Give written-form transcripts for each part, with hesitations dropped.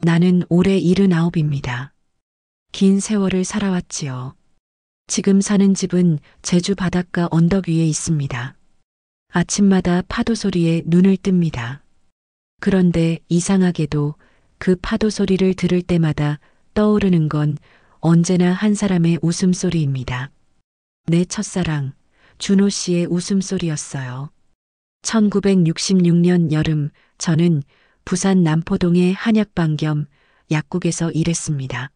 나는 올해 79입니다. 긴 세월을 살아왔지요. 지금 사는 집은 제주 바닷가 언덕 위에 있습니다. 아침마다 파도 소리에 눈을 뜹니다. 그런데 이상하게도 그 파도 소리를 들을 때마다 떠오르는 건 언제나 한 사람의 웃음소리입니다. 내 첫사랑, 준호 씨의 웃음소리였어요. 1966년 여름, 저는 부산 남포동의 한약방 겸 약국에서 일했습니다.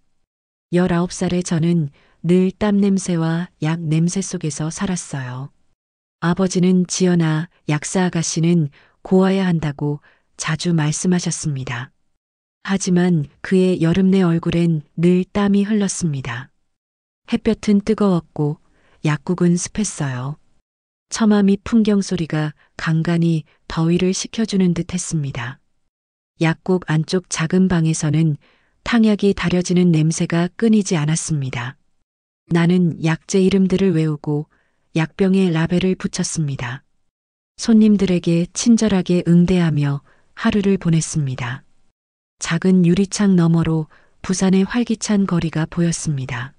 19살의 저는 늘 땀 냄새와 약 냄새 속에서 살았어요. 아버지는 지연아, 약사 아가씨는 고와야 한다고 자주 말씀하셨습니다. 하지만 그의 여름내 얼굴엔 늘 땀이 흘렀습니다. 햇볕은 뜨거웠고 약국은 습했어요. 처마 밑 풍경 소리가 간간히 더위를 식혀주는 듯 했습니다. 약국 안쪽 작은 방에서는 탕약이 다려지는 냄새가 끊이지 않았습니다. 나는 약재 이름들을 외우고 약병에 라벨을 붙였습니다. 손님들에게 친절하게 응대하며 하루를 보냈습니다. 작은 유리창 너머로 부산의 활기찬 거리가 보였습니다.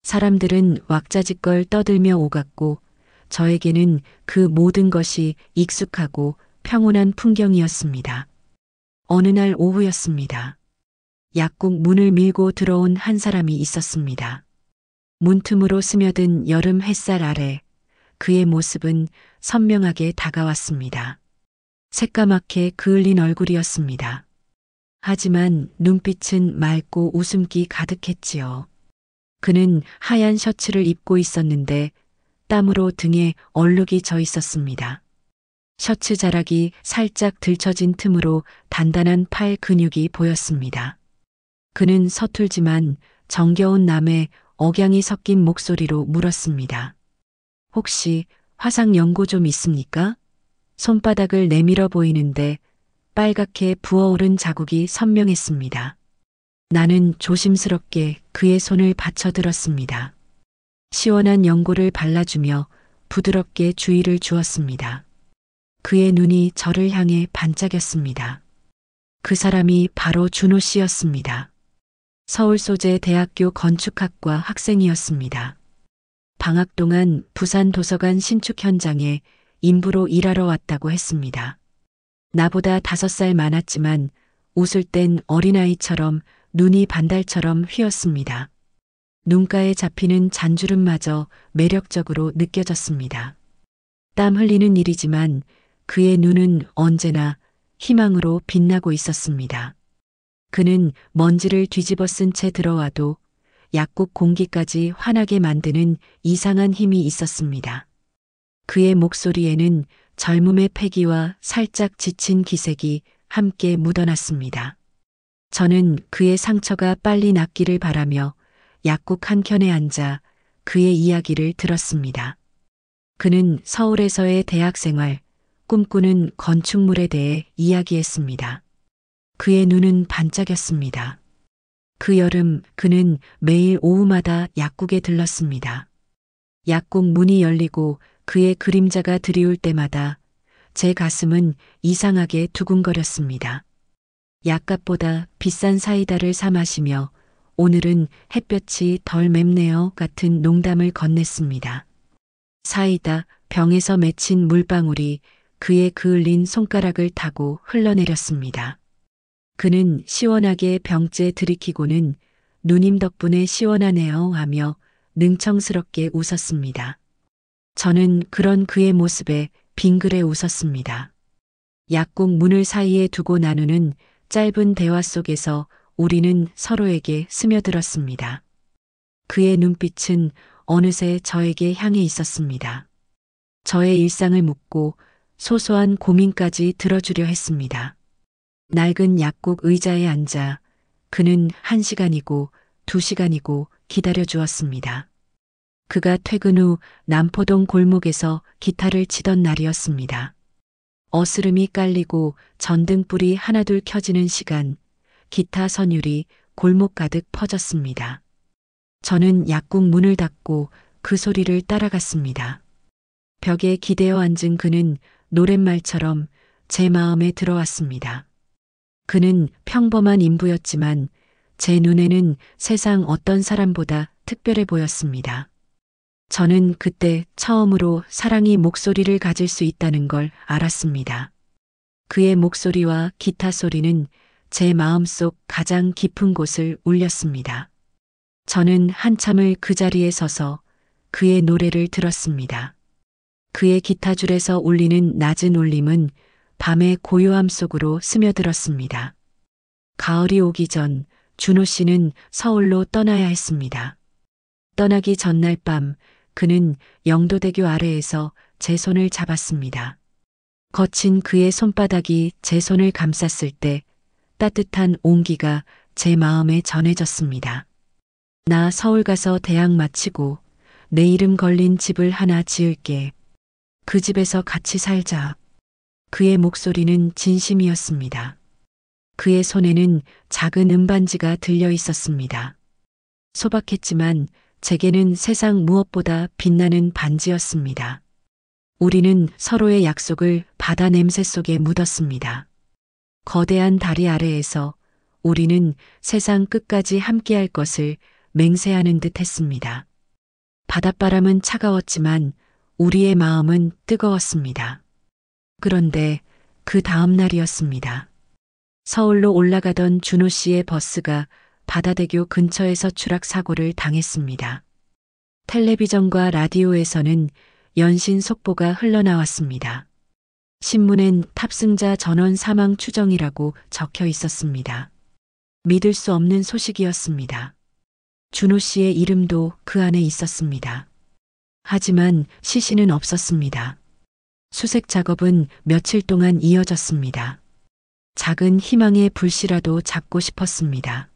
사람들은 왁자지껄 떠들며 오갔고 저에게는 그 모든 것이 익숙하고 평온한 풍경이었습니다. 어느 날 오후였습니다. 약국 문을 밀고 들어온 한 사람이 있었습니다. 문틈으로 스며든 여름 햇살 아래 그의 모습은 선명하게 다가왔습니다. 새까맣게 그을린 얼굴이었습니다. 하지만 눈빛은 맑고 웃음기 가득했지요. 그는 하얀 셔츠를 입고 있었는데 땀으로 등에 얼룩이 져 있었습니다. 셔츠 자락이 살짝 들쳐진 틈으로 단단한 팔 근육이 보였습니다. 그는 서툴지만 정겨운 남의 억양이 섞인 목소리로 물었습니다. 혹시 화상 연고 좀 있습니까? 손바닥을 내밀어 보이는데 빨갛게 부어오른 자국이 선명했습니다. 나는 조심스럽게 그의 손을 받쳐들었습니다. 시원한 연고를 발라주며 부드럽게 주의를 주었습니다. 그의 눈이 저를 향해 반짝였습니다. 그 사람이 바로 준호 씨였습니다. 서울소재대학교 건축학과 학생이었습니다. 방학 동안 부산 도서관 신축 현장에 인부로 일하러 왔다고 했습니다. 나보다 5살 많았지만 웃을 땐 어린아이처럼 눈이 반달처럼 휘었습니다. 눈가에 잡히는 잔주름마저 매력적으로 느껴졌습니다. 땀 흘리는 일이지만 그의 눈은 언제나 희망으로 빛나고 있었습니다. 그는 먼지를 뒤집어 쓴 채 들어와도 약국 공기까지 환하게 만드는 이상한 힘이 있었습니다. 그의 목소리에는 젊음의 패기와 살짝 지친 기색이 함께 묻어났습니다. 저는 그의 상처가 빨리 낫기를 바라며 약국 한켠에 앉아 그의 이야기를 들었습니다. 그는 서울에서의 대학 생활, 꿈꾸는 건축물에 대해 이야기했습니다. 그의 눈은 반짝였습니다. 그 여름 그는 매일 오후마다 약국에 들렀습니다. 약국 문이 열리고 그의 그림자가 드리울 때마다 제 가슴은 이상하게 두근거렸습니다. 약값보다 비싼 사이다를 사 마시며 오늘은 햇볕이 덜 맵네요 같은 농담을 건넸습니다. 사이다 병에서 맺힌 물방울이 그의 그을린 손가락을 타고 흘러내렸습니다. 그는 시원하게 병째 들이키고는 누님 덕분에 시원하네요 하며 능청스럽게 웃었습니다. 저는 그런 그의 모습에 빙그레 웃었습니다. 약국 문을 사이에 두고 나누는 짧은 대화 속에서 우리는 서로에게 스며들었습니다. 그의 눈빛은 어느새 저에게 향해 있었습니다. 저의 일상을 묻고 소소한 고민까지 들어주려 했습니다. 낡은 약국 의자에 앉아 그는 1시간이고 2시간이고 기다려 주었습니다. 그가 퇴근 후 남포동 골목에서 기타를 치던 날이었습니다. 어스름이 깔리고 전등불이 하나둘 켜지는 시간, 기타 선율이 골목 가득 퍼졌습니다. 저는 약국 문을 닫고 그 소리를 따라갔습니다. 벽에 기대어 앉은 그는 노랫말처럼 제 마음에 들어왔습니다. 그는 평범한 인부였지만 제 눈에는 세상 어떤 사람보다 특별해 보였습니다. 저는 그때 처음으로 사랑이 목소리를 가질 수 있다는 걸 알았습니다. 그의 목소리와 기타 소리는 제 마음속 가장 깊은 곳을 울렸습니다. 저는 한참을 그 자리에 서서 그의 노래를 들었습니다. 그의 기타줄에서 울리는 낮은 울림은 밤의 고요함 속으로 스며들었습니다. 가을이 오기 전 준호 씨는 서울로 떠나야 했습니다. 떠나기 전날 밤 그는 영도대교 아래에서 제 손을 잡았습니다. 거친 그의 손바닥이 제 손을 감쌌을 때 따뜻한 온기가 제 마음에 전해졌습니다. 나 서울 가서 대학 마치고 내 이름 걸린 집을 하나 지을게. 그 집에서 같이 살자. 그의 목소리는 진심이었습니다. 그의 손에는 작은 음반지가 들려 있었습니다. 소박했지만 제게는 세상 무엇보다 빛나는 반지였습니다. 우리는 서로의 약속을 바다 냄새 속에 묻었습니다. 거대한 다리 아래에서 우리는 세상 끝까지 함께할 것을 맹세하는 듯 했습니다. 바닷바람은 차가웠지만 우리의 마음은 뜨거웠습니다. 그런데 그 다음 날이었습니다. 서울로 올라가던 준호 씨의 버스가 바다대교 근처에서 추락 사고를 당했습니다. 텔레비전과 라디오에서는 연신 속보가 흘러나왔습니다. 신문엔 탑승자 전원 사망 추정이라고 적혀 있었습니다. 믿을 수 없는 소식이었습니다. 준호 씨의 이름도 그 안에 있었습니다. 하지만 시신은 없었습니다. 수색 작업은 며칠 동안 이어졌습니다. 작은 희망의 불씨라도 잡고 싶었습니다.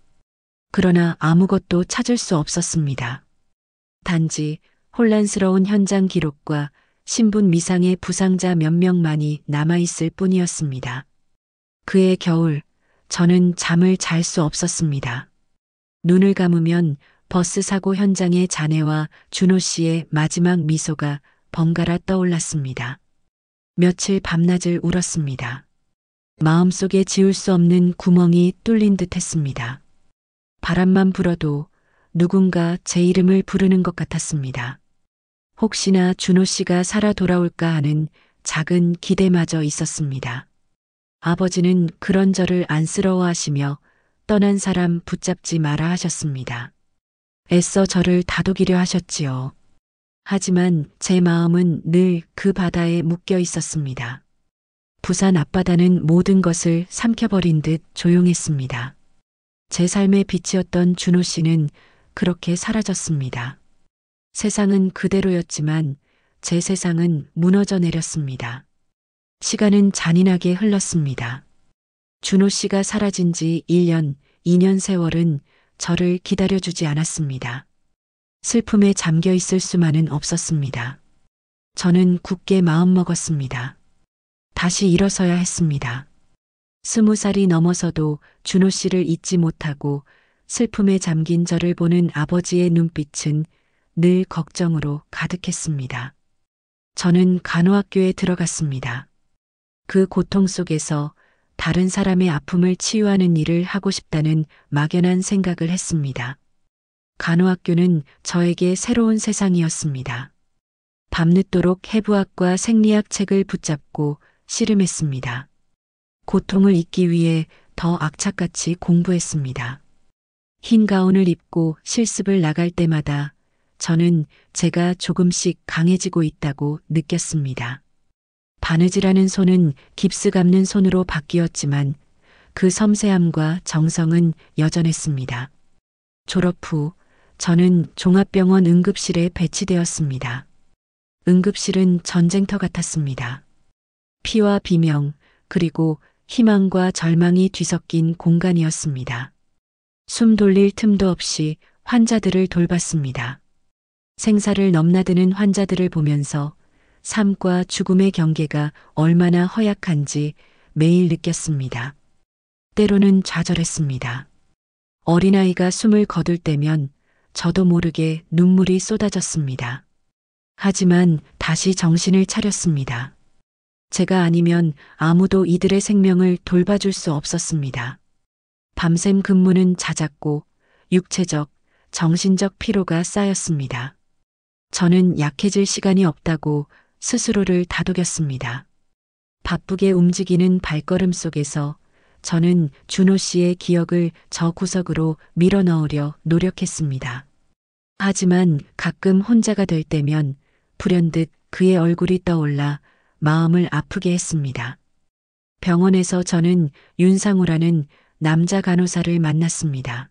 그러나 아무것도 찾을 수 없었습니다. 단지 혼란스러운 현장 기록과 신분 미상의 부상자 몇 명만이 남아있을 뿐이었습니다. 그해 겨울, 저는 잠을 잘 수 없었습니다. 눈을 감으면 버스 사고 현장의 잔해와 준호 씨의 마지막 미소가 번갈아 떠올랐습니다. 며칠 밤낮을 울었습니다. 마음속에 지울 수 없는 구멍이 뚫린 듯 했습니다. 바람만 불어도 누군가 제 이름을 부르는 것 같았습니다. 혹시나 준호 씨가 살아 돌아올까 하는 작은 기대마저 있었습니다. 아버지는 그런 저를 안쓰러워하시며 떠난 사람 붙잡지 마라 하셨습니다. 애써 저를 다독이려 하셨지요. 하지만 제 마음은 늘 그 바다에 묶여 있었습니다. 부산 앞바다는 모든 것을 삼켜버린 듯 조용했습니다. 제 삶의 빛이었던 준호 씨는 그렇게 사라졌습니다. 세상은 그대로였지만 제 세상은 무너져 내렸습니다. 시간은 잔인하게 흘렀습니다. 준호 씨가 사라진 지 1년, 2년 세월은 저를 기다려주지 않았습니다. 슬픔에 잠겨 있을 수만은 없었습니다. 저는 굳게 마음먹었습니다. 다시 일어서야 했습니다. 20살이 넘어서도 준호 씨를 잊지 못하고 슬픔에 잠긴 저를 보는 아버지의 눈빛은 늘 걱정으로 가득했습니다. 저는 간호학교에 들어갔습니다. 그 고통 속에서 다른 사람의 아픔을 치유하는 일을 하고 싶다는 막연한 생각을 했습니다. 간호학교는 저에게 새로운 세상이었습니다. 밤늦도록 해부학과 생리학 책을 붙잡고 씨름했습니다. 고통을 잊기 위해 더 악착같이 공부했습니다. 흰 가운을 입고 실습을 나갈 때마다 저는 제가 조금씩 강해지고 있다고 느꼈습니다. 바느질하는 손은 깁스 감는 손으로 바뀌었지만 그 섬세함과 정성은 여전했습니다. 졸업 후 저는 종합병원 응급실에 배치되었습니다. 응급실은 전쟁터 같았습니다. 피와 비명, 그리고 희망과 절망이 뒤섞인 공간이었습니다. 숨 돌릴 틈도 없이 환자들을 돌봤습니다. 생사를 넘나드는 환자들을 보면서 삶과 죽음의 경계가 얼마나 허약한지 매일 느꼈습니다. 때로는 좌절했습니다. 어린아이가 숨을 거둘 때면 저도 모르게 눈물이 쏟아졌습니다. 하지만 다시 정신을 차렸습니다. 제가 아니면 아무도 이들의 생명을 돌봐줄 수 없었습니다. 밤샘 근무는 잦았고 육체적, 정신적 피로가 쌓였습니다. 저는 약해질 시간이 없다고 스스로를 다독였습니다. 바쁘게 움직이는 발걸음 속에서 저는 준호 씨의 기억을 저 구석으로 밀어넣으려 노력했습니다. 하지만 가끔 혼자가 될 때면 불현듯 그의 얼굴이 떠올라 마음을 아프게 했습니다. 병원에서 저는 윤상우라는 남자 간호사를 만났습니다.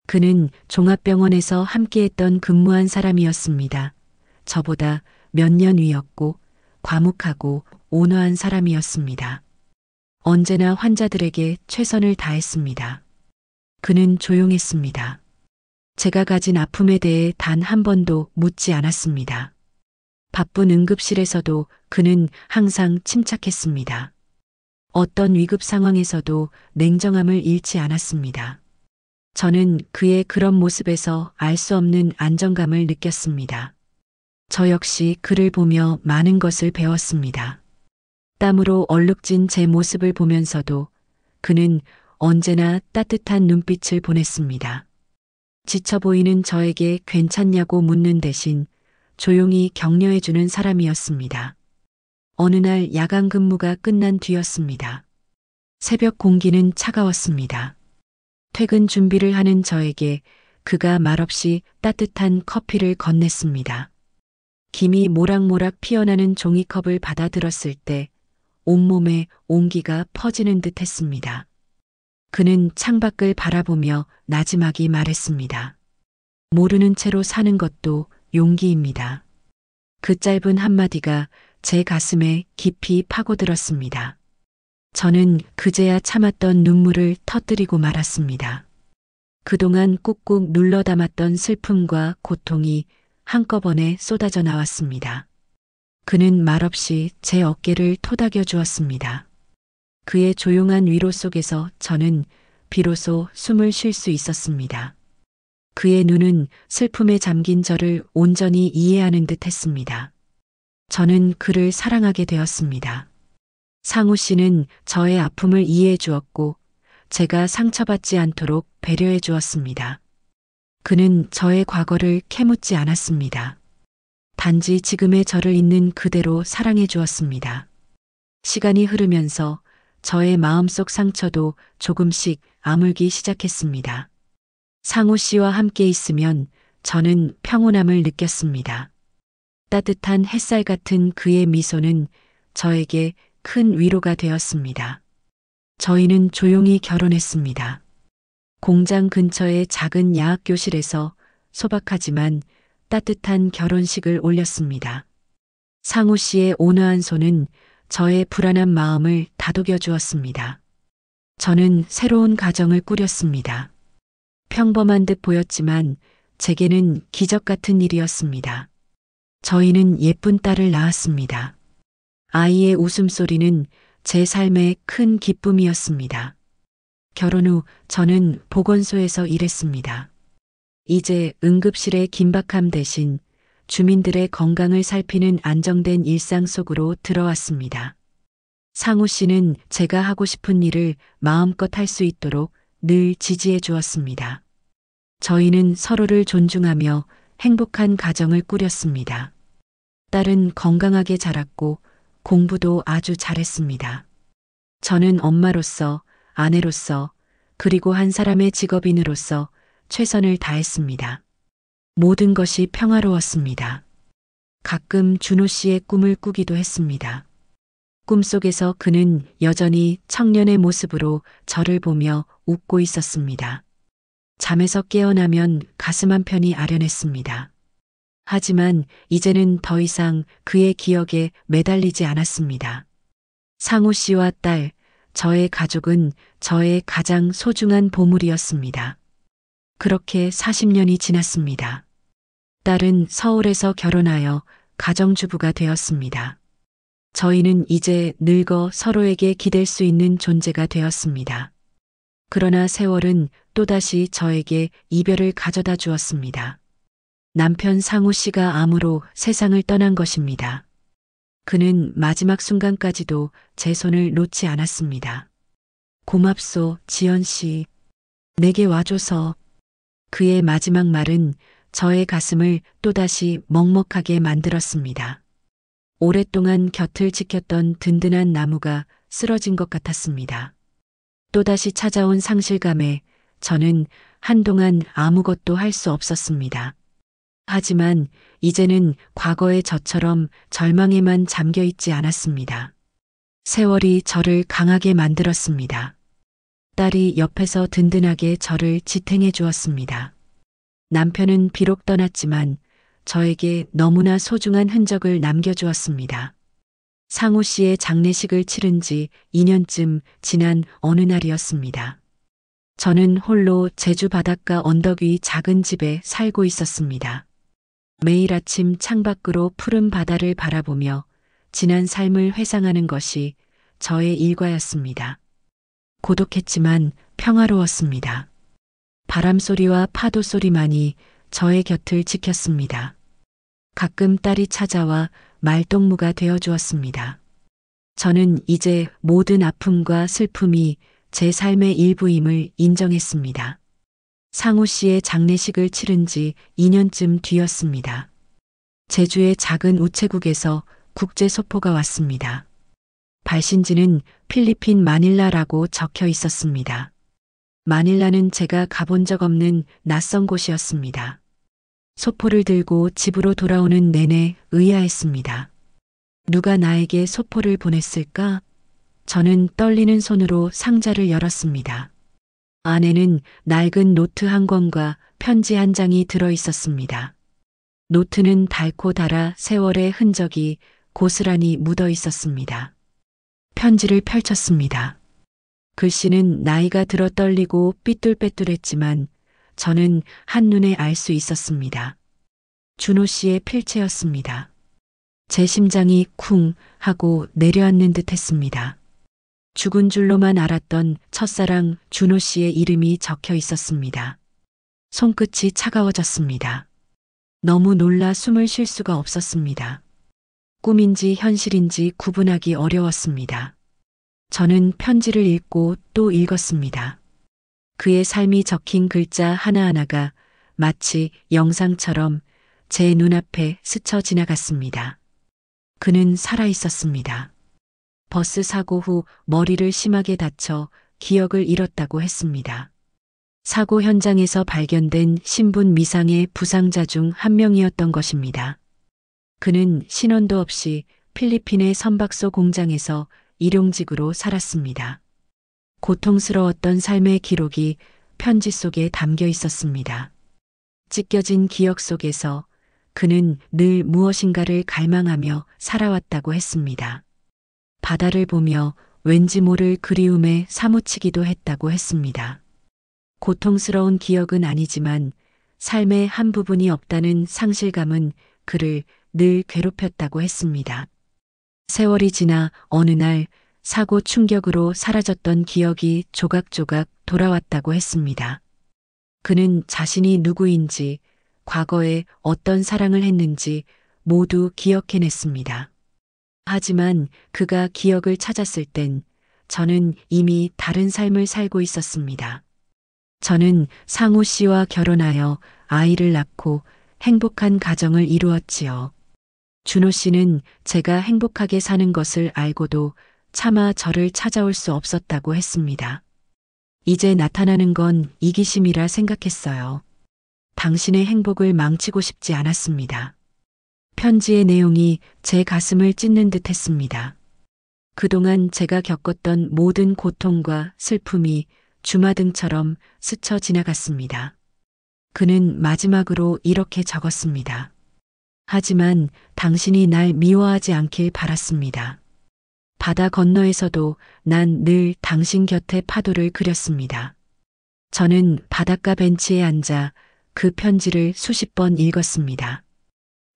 그는 종합병원에서 함께했던 근무한 사람이었습니다. 저보다 몇 년 위였고 과묵하고 온화한 사람이었습니다. 언제나 환자들에게 최선을 다했습니다. 그는 조용했습니다. 제가 가진 아픔에 대해 단 한 번도 묻지 않았습니다. 바쁜 응급실에서도 그는 항상 침착했습니다. 어떤 위급 상황에서도 냉정함을 잃지 않았습니다. 저는 그의 그런 모습에서 알 수 없는 안정감을 느꼈습니다. 저 역시 그를 보며 많은 것을 배웠습니다. 땀으로 얼룩진 제 모습을 보면서도 그는 언제나 따뜻한 눈빛을 보냈습니다. 지쳐 보이는 저에게 괜찮냐고 묻는 대신 조용히 격려해주는 사람이었습니다. 어느 날 야간 근무가 끝난 뒤였습니다. 새벽 공기는 차가웠습니다. 퇴근 준비를 하는 저에게 그가 말없이 따뜻한 커피를 건넸습니다. 김이 모락모락 피어나는 종이컵을 받아들었을 때 온몸에 온기가 퍼지는 듯 했습니다. 그는 창밖을 바라보며 나지막이 말했습니다. 모르는 채로 사는 것도 용기입니다. 그 짧은 한마디가 제 가슴에 깊이 파고들었습니다. 저는 그제야 참았던 눈물을 터뜨리고 말았습니다. 그동안 꾹꾹 눌러 담았던 슬픔과 고통이 한꺼번에 쏟아져 나왔습니다. 그는 말없이 제 어깨를 토닥여 주었습니다. 그의 조용한 위로 속에서 저는 비로소 숨을 쉴 수 있었습니다. 그의 눈은 슬픔에 잠긴 저를 온전히 이해하는 듯 했습니다. 저는 그를 사랑하게 되었습니다. 상우 씨는 저의 아픔을 이해해 주었고 제가 상처받지 않도록 배려해 주었습니다. 그는 저의 과거를 캐묻지 않았습니다. 단지 지금의 저를 있는 그대로 사랑해 주었습니다. 시간이 흐르면서 저의 마음속 상처도 조금씩 아물기 시작했습니다. 상우 씨와 함께 있으면 저는 평온함을 느꼈습니다. 따뜻한 햇살 같은 그의 미소는 저에게 큰 위로가 되었습니다. 저희는 조용히 결혼했습니다. 공장 근처의 작은 야학교실에서 소박하지만 따뜻한 결혼식을 올렸습니다. 상우 씨의 온화한 손은 저의 불안한 마음을 다독여 주었습니다. 저는 새로운 가정을 꾸렸습니다. 평범한 듯 보였지만 제게는 기적 같은 일이었습니다. 저희는 예쁜 딸을 낳았습니다. 아이의 웃음소리는 제 삶의 큰 기쁨이었습니다. 결혼 후 저는 보건소에서 일했습니다. 이제 응급실의 긴박함 대신 주민들의 건강을 살피는 안정된 일상 속으로 들어왔습니다. 상우 씨는 제가 하고 싶은 일을 마음껏 할 수 있도록 늘 지지해 주었습니다. 저희는 서로를 존중하며 행복한 가정을 꾸렸습니다. 딸은 건강하게 자랐고 공부도 아주 잘했습니다. 저는 엄마로서, 아내로서, 그리고 한 사람의 직업인으로서 최선을 다했습니다. 모든 것이 평화로웠습니다. 가끔 준호 씨의 꿈을 꾸기도 했습니다. 꿈속에서 그는 여전히 청년의 모습으로 저를 보며 웃고 있었습니다. 잠에서 깨어나면 가슴 한편이 아련했습니다. 하지만 이제는 더 이상 그의 기억에 매달리지 않았습니다. 상우 씨와 딸, 저의 가족은 저의 가장 소중한 보물이었습니다. 그렇게 40년이 지났습니다. 딸은 서울에서 결혼하여 가정주부가 되었습니다. 저희는 이제 늙어 서로에게 기댈 수 있는 존재가 되었습니다. 그러나 세월은 또다시 저에게 이별을 가져다 주었습니다. 남편 상우 씨가 암으로 세상을 떠난 것입니다. 그는 마지막 순간까지도 제 손을 놓지 않았습니다. 고맙소, 지연 씨. 내게 와줘서. 그의 마지막 말은 저의 가슴을 또다시 먹먹하게 만들었습니다. 오랫동안 곁을 지켰던 든든한 나무가 쓰러진 것 같았습니다. 또다시 찾아온 상실감에 저는 한동안 아무것도 할 수 없었습니다. 하지만 이제는 과거의 저처럼 절망에만 잠겨 있지 않았습니다. 세월이 저를 강하게 만들었습니다. 딸이 옆에서 든든하게 저를 지탱해 주었습니다. 남편은 비록 떠났지만 저에게 너무나 소중한 흔적을 남겨주었습니다. 상우 씨의 장례식을 치른 지 2년쯤 지난 어느 날이었습니다. 저는 홀로 제주 바닷가 언덕 위 작은 집에 살고 있었습니다. 매일 아침 창밖으로 푸른 바다를 바라보며 지난 삶을 회상하는 것이 저의 일과였습니다. 고독했지만 평화로웠습니다. 바람 소리와 파도 소리만이 저의 곁을 지켰습니다. 가끔 딸이 찾아와 말동무가 되어 주었습니다. 저는 이제 모든 아픔과 슬픔이 제 삶의 일부임을 인정했습니다. 상우 씨의 장례식을 치른 지 2년쯤 뒤였습니다. 제주의 작은 우체국에서 국제 소포가 왔습니다. 발신지는 필리핀 마닐라라고 적혀 있었습니다. 마닐라는 제가 가본 적 없는 낯선 곳이었습니다. 소포를 들고 집으로 돌아오는 내내 의아했습니다. 누가 나에게 소포를 보냈을까? 저는 떨리는 손으로 상자를 열었습니다. 안에는 낡은 노트 한 권과 편지 한 장이 들어 있었습니다. 노트는 닳고 닳아 세월의 흔적이 고스란히 묻어 있었습니다. 편지를 펼쳤습니다. 글씨는 나이가 들어 떨리고 삐뚤빼뚤했지만 저는 한눈에 알 수 있었습니다. 준호 씨의 필체였습니다. 제 심장이 쿵 하고 내려앉는 듯 했습니다. 죽은 줄로만 알았던 첫사랑 준호 씨의 이름이 적혀 있었습니다. 손끝이 차가워졌습니다. 너무 놀라 숨을 쉴 수가 없었습니다. 꿈인지 현실인지 구분하기 어려웠습니다. 저는 편지를 읽고 또 읽었습니다. 그의 삶이 적힌 글자 하나하나가 마치 영상처럼 제 눈앞에 스쳐 지나갔습니다. 그는 살아 있었습니다. 버스 사고 후 머리를 심하게 다쳐 기억을 잃었다고 했습니다. 사고 현장에서 발견된 신분 미상의 부상자 중 한 명이었던 것입니다. 그는 신원도 없이 필리핀의 선박소 공장에서 일용직으로 살았습니다. 고통스러웠던 삶의 기록이 편지 속에 담겨 있었습니다. 찢겨진 기억 속에서 그는 늘 무엇인가를 갈망하며 살아왔다고 했습니다. 바다를 보며 왠지 모를 그리움에 사무치기도 했다고 했습니다. 고통스러운 기억은 아니지만 삶의 한 부분이 없다는 상실감은 그를 늘 괴롭혔다고 했습니다. 세월이 지나 어느 날 사고 충격으로 사라졌던 기억이 조각조각 돌아왔다고 했습니다. 그는 자신이 누구인지, 과거에 어떤 사랑을 했는지 모두 기억해냈습니다. 하지만 그가 기억을 찾았을 땐 저는 이미 다른 삶을 살고 있었습니다. 저는 상우 씨와 결혼하여 아이를 낳고 행복한 가정을 이루었지요. 준호 씨는 제가 행복하게 사는 것을 알고도 차마 저를 찾아올 수 없었다고 했습니다. 이제 나타나는 건 이기심이라 생각했어요. 당신의 행복을 망치고 싶지 않았습니다. 편지의 내용이 제 가슴을 찢는 듯 했습니다. 그동안 제가 겪었던 모든 고통과 슬픔이 주마등처럼 스쳐 지나갔습니다. 그는 마지막으로 이렇게 적었습니다. 하지만 당신이 날 미워하지 않길 바랐습니다. 바다 건너에서도 난 늘 당신 곁에 파도를 그렸습니다. 저는 바닷가 벤치에 앉아 그 편지를 수십 번 읽었습니다.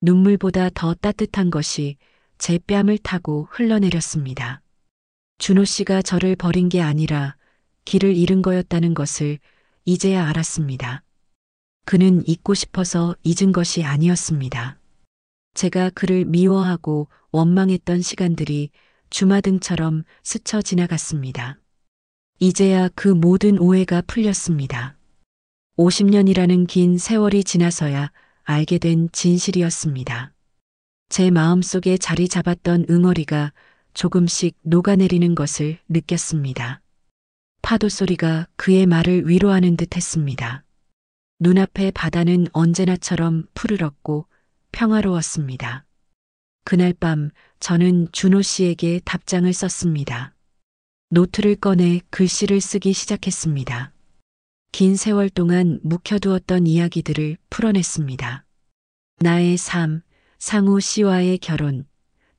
눈물보다 더 따뜻한 것이 제 뺨을 타고 흘러내렸습니다. 준호 씨가 저를 버린 게 아니라 길을 잃은 거였다는 것을 이제야 알았습니다. 그는 잊고 싶어서 잊은 것이 아니었습니다. 제가 그를 미워하고 원망했던 시간들이 주마등처럼 스쳐 지나갔습니다. 이제야 그 모든 오해가 풀렸습니다. 50년이라는 긴 세월이 지나서야 알게 된 진실이었습니다. 제 마음속에 자리 잡았던 응어리가 조금씩 녹아내리는 것을 느꼈습니다. 파도 소리가 그의 말을 위로하는 듯 했습니다. 눈앞의 바다는 언제나처럼 푸르렀고 평화로웠습니다. 그날 밤 저는 준호 씨에게 답장을 썼습니다. 노트를 꺼내 글씨를 쓰기 시작했습니다. 긴 세월 동안 묵혀두었던 이야기들을 풀어냈습니다. 나의 삶, 상우 씨와의 결혼,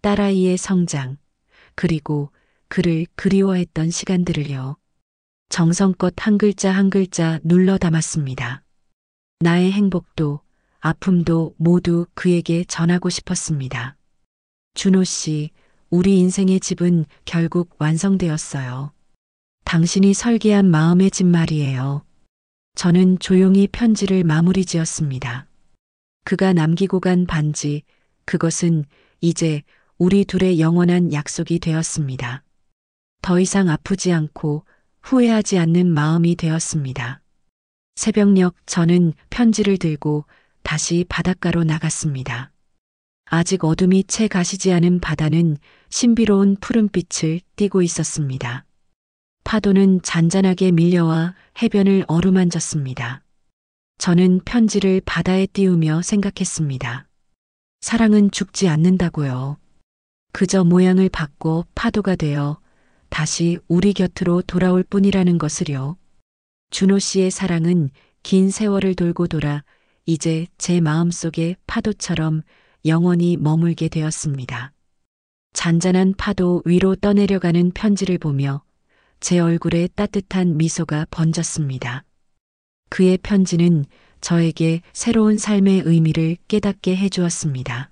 딸아이의 성장, 그리고 그를 그리워했던 시간들을요. 정성껏 한 글자 한 글자 눌러 담았습니다. 나의 행복도 아픔도 모두 그에게 전하고 싶었습니다. 준호 씨, 우리 인생의 집은 결국 완성되었어요. 당신이 설계한 마음의 집 말이에요. 저는 조용히 편지를 마무리 지었습니다. 그가 남기고 간 반지, 그것은 이제 우리 둘의 영원한 약속이 되었습니다. 더 이상 아프지 않고 후회하지 않는 마음이 되었습니다. 새벽녘 저는 편지를 들고 다시 바닷가로 나갔습니다. 아직 어둠이 채 가시지 않은 바다는 신비로운 푸른빛을 띠고 있었습니다. 파도는 잔잔하게 밀려와 해변을 어루만졌습니다. 저는 편지를 바다에 띄우며 생각했습니다. 사랑은 죽지 않는다고요. 그저 모양을 바꿔 파도가 되어 다시 우리 곁으로 돌아올 뿐이라는 것을요. 준호 씨의 사랑은 긴 세월을 돌고 돌아 이제 제 마음속에 파도처럼 영원히 머물게 되었습니다. 잔잔한 파도 위로 떠내려가는 편지를 보며 제 얼굴에 따뜻한 미소가 번졌습니다. 그의 편지는 저에게 새로운 삶의 의미를 깨닫게 해주었습니다.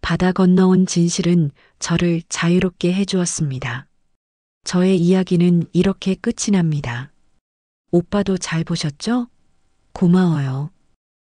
바다 건너온 진실은 저를 자유롭게 해주었습니다. 저의 이야기는 이렇게 끝이 납니다. 오빠도 잘 보셨죠? 고마워요.